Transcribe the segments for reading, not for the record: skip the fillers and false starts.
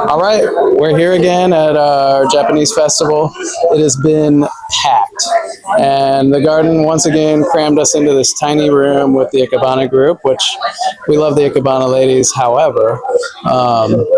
All right, we're here again at our Japanese festival. It has been packed, and the garden once again crammed us into this tiny room with the Ikebana group, which we love the Ikebana ladies. However,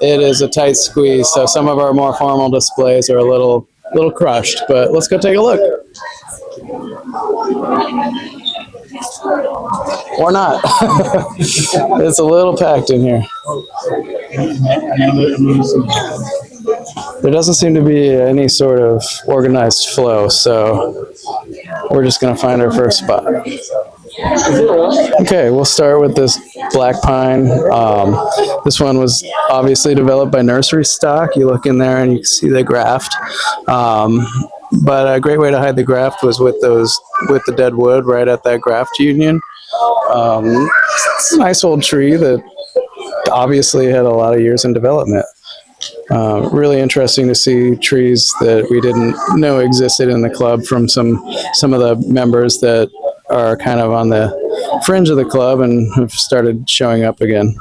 it is a tight squeeze, so some of our more formal displays are a little crushed. But let's go take a look. Or not. It's a little packed in here. There doesn't seem to be any sort of organized flow, so we're just going to find our first spot. Okay, we'll start with this black pine. This one was obviously developed by nursery stock. You look in there and you can see the graft. But a great way to hide the graft was with the dead wood right at that graft union. It's a nice old tree that obviously had a lot of years in development. Really interesting to see trees that we didn't know existed in the club from some of the members that are kind of on the fringe of the club and have started showing up again.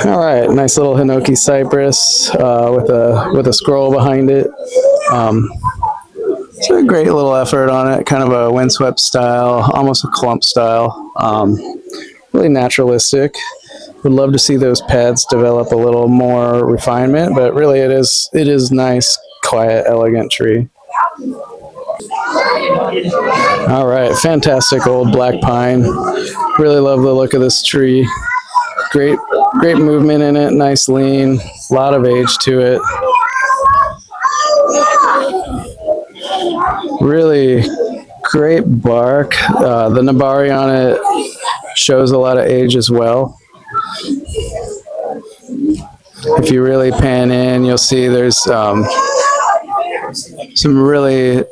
All right, nice little Hinoki cypress with a scroll behind it. It's a great little effort on it, kind of a windswept style, almost a clump style. Really naturalistic. Would love to see those pads develop a little more refinement, but really it is nice, quiet, elegant tree. All right, fantastic old black pine. Really love the look of this tree. Great movement in it, nice lean, a lot of age to it. Really great bark. The nabari on it shows a lot of age as well. If you really pan in, you'll see there's some really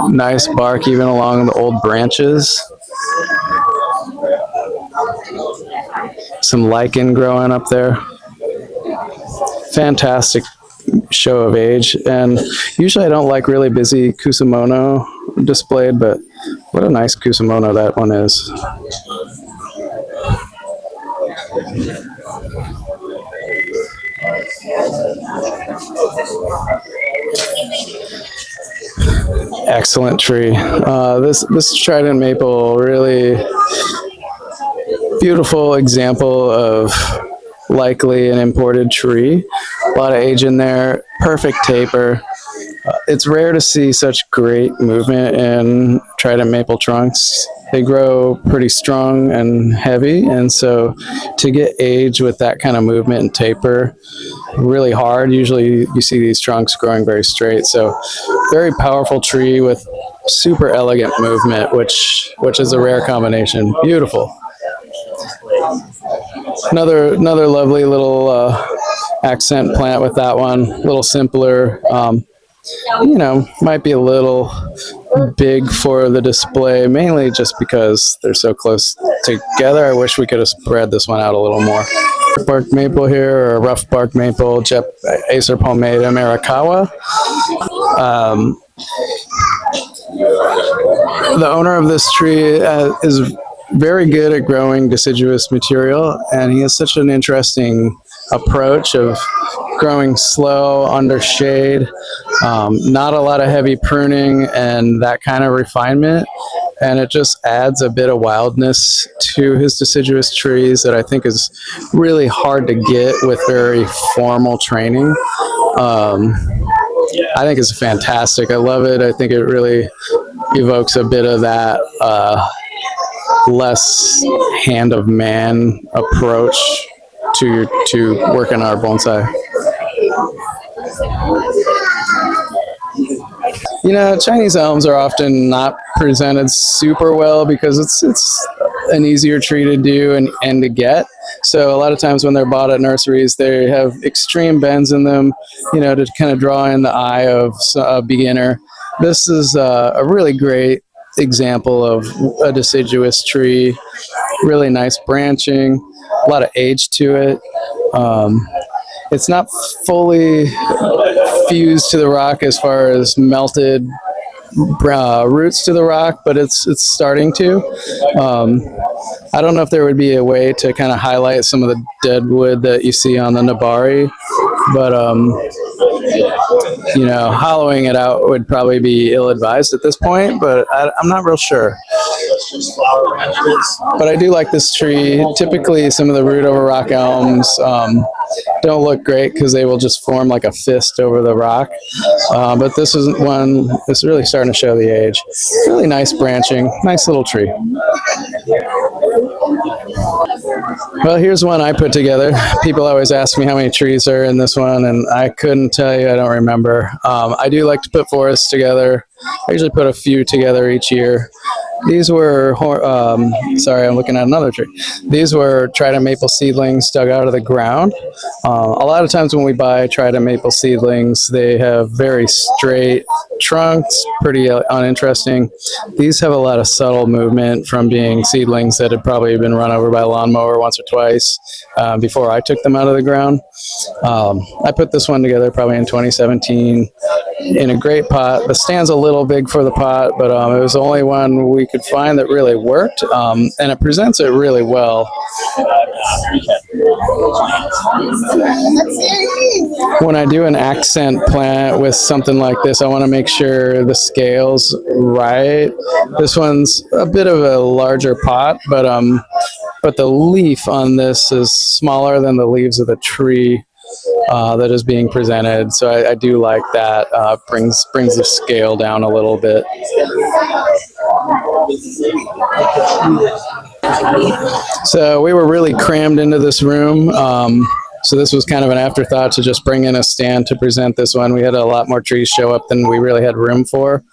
nice bark even along the old branches. Some lichen growing up there. Fantastic show of age, and usually I don't like really busy kusamono displayed, but what a nice kusamono that one is. Excellent tree. This trident maple, really beautiful example of likely an imported tree. A lot of age in there, perfect taper. It's rare to see such great movement in trident maple trunks. They grow pretty strong and heavy, and so to get age with that kind of movement and taper, really hard. Usually you see these trunks growing very straight, so very powerful tree with super elegant movement, which is a rare combination. Beautiful. Another lovely little accent plant with that one. A little simpler. Might be a little big for the display, mainly just because they're so close together. I wish we could have spread this one out a little more. Bark maple here, or rough bark maple, Acer pomade Amerikawa. The owner of this tree is very good at growing deciduous material, and he has such an interesting approach of growing slow under shade, not a lot of heavy pruning and that kind of refinement, and it just adds a bit of wildness to his deciduous trees that I think is really hard to get with very formal training. I think it's fantastic. I love it. I think it really evokes a bit of that less hand of man approach to working our bonsai. Chinese elms are often not presented super well because it's an easier tree to do and to get. So a lot of times when they're bought at nurseries, they have extreme bends in them, to kind of draw in the eye of a beginner. This is a really great example of a deciduous tree, really nice branching, a lot of age to it. It's not fully fused to the rock as far as melted roots to the rock, but it's starting to. Um, I don't know if there would be a way to kind of highlight some of the dead wood that you see on the Nabari, but hollowing it out would probably be ill-advised at this point, but I'm not real sure. But I do like this tree. Typically, some of the root over rock elms don't look great because they will just form like a fist over the rock. But this is one that's really starting to show the age. Really nice branching, nice little tree. Well, here's one I put together. People always ask me how many trees are in this one, and I couldn't tell you. I don't remember. I do like to put forests together. I usually put a few together each year. These were, sorry, I'm looking at another tree. These were trident maple seedlings dug out of the ground. A lot of times when we buy trident maple seedlings, they have very straight trunks, pretty uninteresting. These have a lot of subtle movement from being seedlings that had probably been run over by a lawnmower once or twice before I took them out of the ground. I put this one together probably in 2017 in a great pot. The stand's a little big for the pot, but it was the only one we could find that really worked, and it presents it really well. When I do an accent plant with something like this, I want to make sure the scale's right. This one's a bit of a larger pot, but the leaf on this is smaller than the leaves of the tree that is being presented. So I do like that. Brings the scale down a little bit. So we were really crammed into this room. So this was kind of an afterthought to just bring in a stand to present this one. We had a lot more trees show up than we really had room for.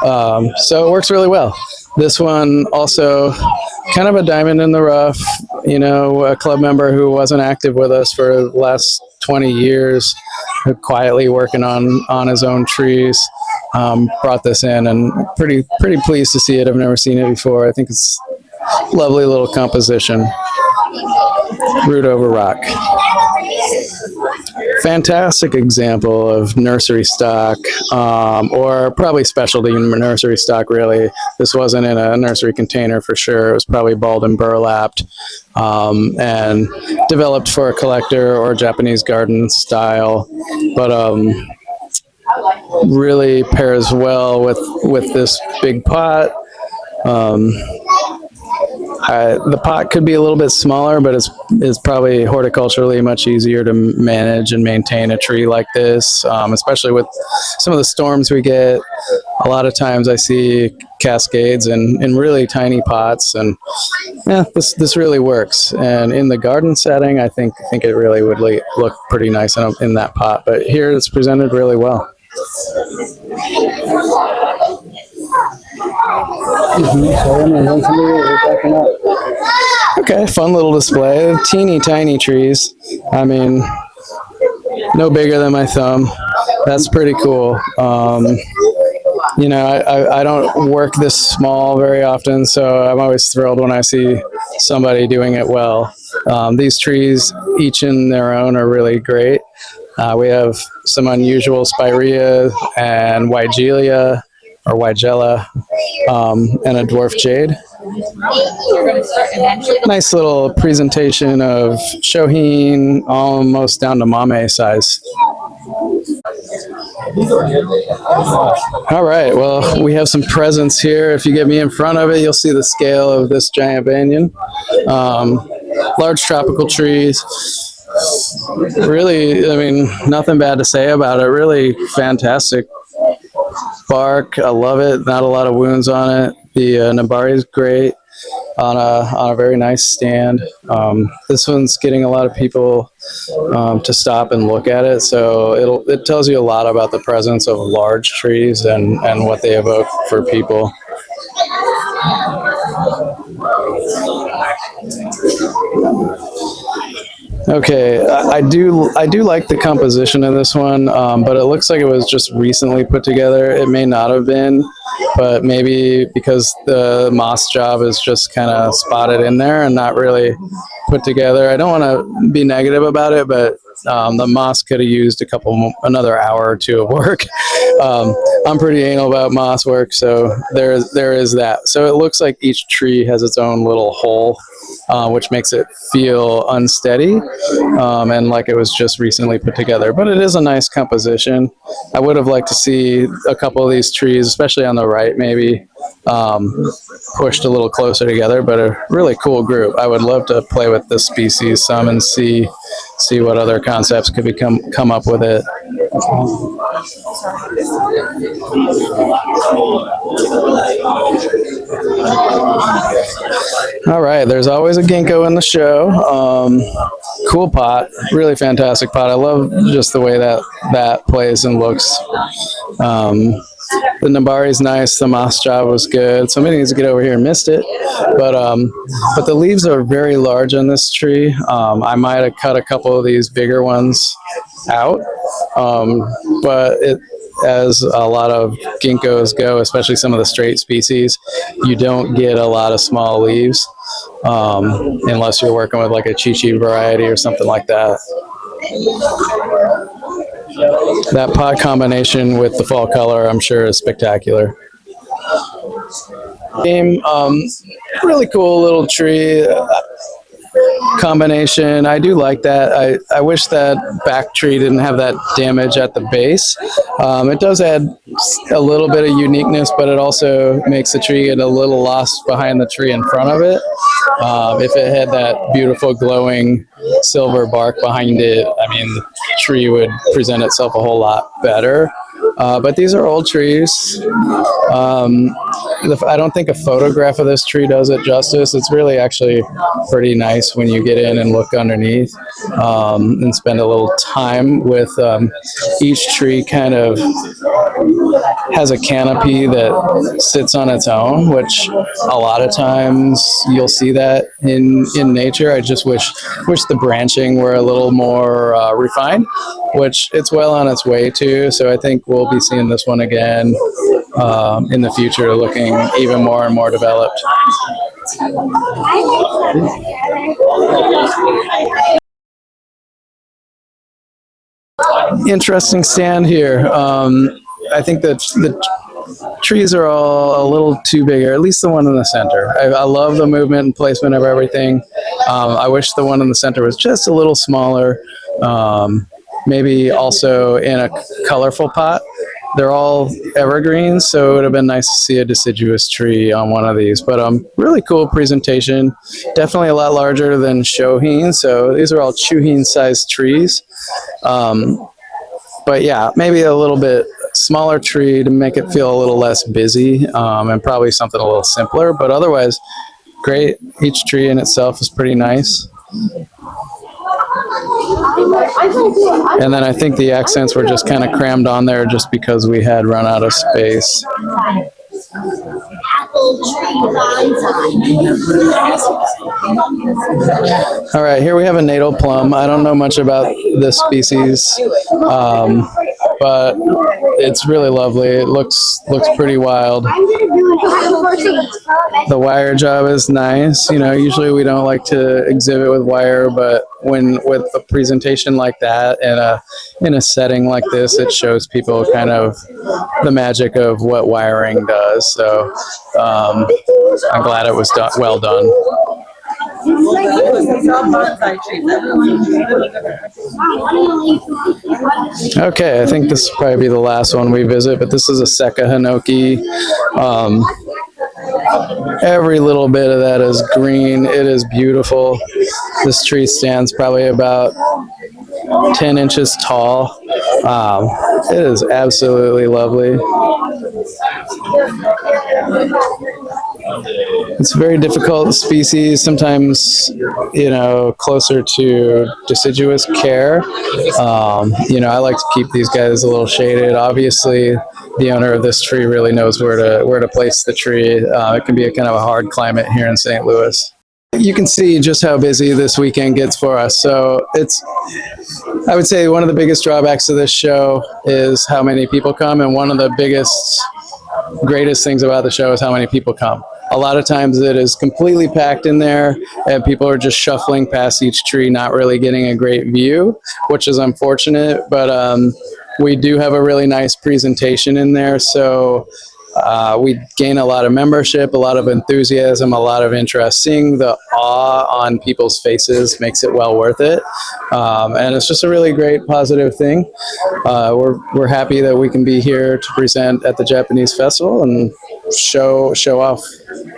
So it works really well. This one also kind of a diamond in the rough, a club member who wasn't active with us for the last 20 years, quietly working on his own trees, brought this in, and pretty pleased to see it. I've never seen it before. I think it's a lovely little composition. Root over rock. Fantastic example of nursery stock, or probably specialty nursery stock, really. This wasn't in a nursery container for sure. It was probably balled and burlapped, and developed for a collector or Japanese garden style, but really pairs well with this big pot. The pot could be a little bit smaller, but it's probably horticulturally much easier to manage and maintain a tree like this, especially with some of the storms we get. A lot of times I see cascades in really tiny pots, and yeah, this really works. And in the garden setting, I think it really would look pretty nice in that pot. But here it's presented really well. Okay, fun little display. Teeny tiny trees. I mean, no bigger than my thumb. That's pretty cool. I don't work this small very often, so I'm always thrilled when I see somebody doing it well. These trees, each in their own, are really great. We have some unusual spirea and Weigelia, or Weigela, and a dwarf jade. Nice little presentation of Shohin, almost down to Mame size. All right, well, we have some presents here. If you get me in front of it, you'll see the scale of this giant banyan. Large tropical trees. Really, I mean, nothing bad to say about it. Really fantastic bark. I love it. Not a lot of wounds on it. The Nabari is great on a very nice stand. This one's getting a lot of people to stop and look at it. So it tells you a lot about the presence of large trees and what they evoke for people. Okay, I do like the composition of this one, but it looks like it was just recently put together. It may not have been, but maybe because the moss job is just kind of spotted in there and not really put together. I don't want to be negative about it, but the moss could have used another hour or two of work. I'm pretty anal about moss work, so there is that. So it looks like each tree has its own little hole, which makes it feel unsteady and like it was just recently put together. But it is a nice composition. I would have liked to see a couple of these trees, especially on the right, maybe pushed a little closer together, but a really cool group. I would love to play with this species some and see what other concepts could come up with it. All right, there's always a ginkgo in the show. Cool pot, really fantastic pot. I love just the way that plays and looks. The Nabari is nice. The moss job was good. Somebody needs to get over here and missed it. But the leaves are very large on this tree. I might have cut a couple of these bigger ones out. But as a lot of ginkgos go, especially some of the straight species, you don't get a lot of small leaves unless you're working with like a Chi-Chi variety or something like that. That pot combination with the fall color, I'm sure, is spectacular. Really cool little tree combination. I do like that. I wish that back tree didn't have that damage at the base. It does add a little bit of uniqueness, but it also makes the tree get a little lost behind the tree in front of it. If it had that beautiful glowing silver bark behind it, I mean, the tree would present itself a whole lot better. But these are old trees. I don't think a photograph of this tree does it justice. It's really actually pretty nice when you get in and look underneath and spend a little time with each tree. Kind of has a canopy that sits on its own, which a lot of times you'll see that in nature. I just wish the branching were a little more refined, which it's well on its way to. So I think we'll be seeing this one again in the future, looking even more and more developed. Interesting stand here. I think that the trees are all a little too big, or at least the one in the center. I love the movement and placement of everything. I wish the one in the center was just a little smaller. Maybe also in a colorful pot. They're all evergreens, so it would have been nice to see a deciduous tree on one of these. But really cool presentation. Definitely a lot larger than shohin. So these are all chuhin-sized trees. But yeah, maybe a little bit smaller tree to make it feel a little less busy, and probably something a little simpler. But otherwise, great. Each tree in itself is pretty nice. And then I think the accents were just kind of crammed on there just because we had run out of space. All right, here we have a natal plum. I don't know much about this species, but it's really lovely. It looks pretty wild. The wire job is nice. You know, usually we don't like to exhibit with wire, but when with a presentation like that and in a setting like this, it shows people kind of the magic of what wiring does. So I'm glad it was well done. Okay, I think this will probably be the last one we visit, but this is a Seka Hinoki. Every little bit of that is green. It is beautiful. This tree stands probably about 10 inches tall. It is absolutely lovely. It's a very difficult species, sometimes, you know, closer to deciduous care. You know, I like to keep these guys a little shaded. Obviously, the owner of this tree really knows where to place the tree. It can be a kind of a hard climate here in St. Louis. You can see just how busy this weekend gets for us. So I would say one of the biggest drawbacks of this show is how many people come, and one of the greatest things about the show is how many people come. A lot of times it is completely packed in there, and people are just shuffling past each tree, not really getting a great view, which is unfortunate. But we do have a really nice presentation in there, so we gain a lot of membership, a lot of enthusiasm, a lot of interest. Seeing the awe on people's faces makes it well worth it, and it's just a really great positive thing. We're happy that we can be here to present at the Japanese festival and show off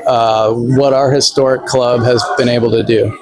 what our historic club has been able to do.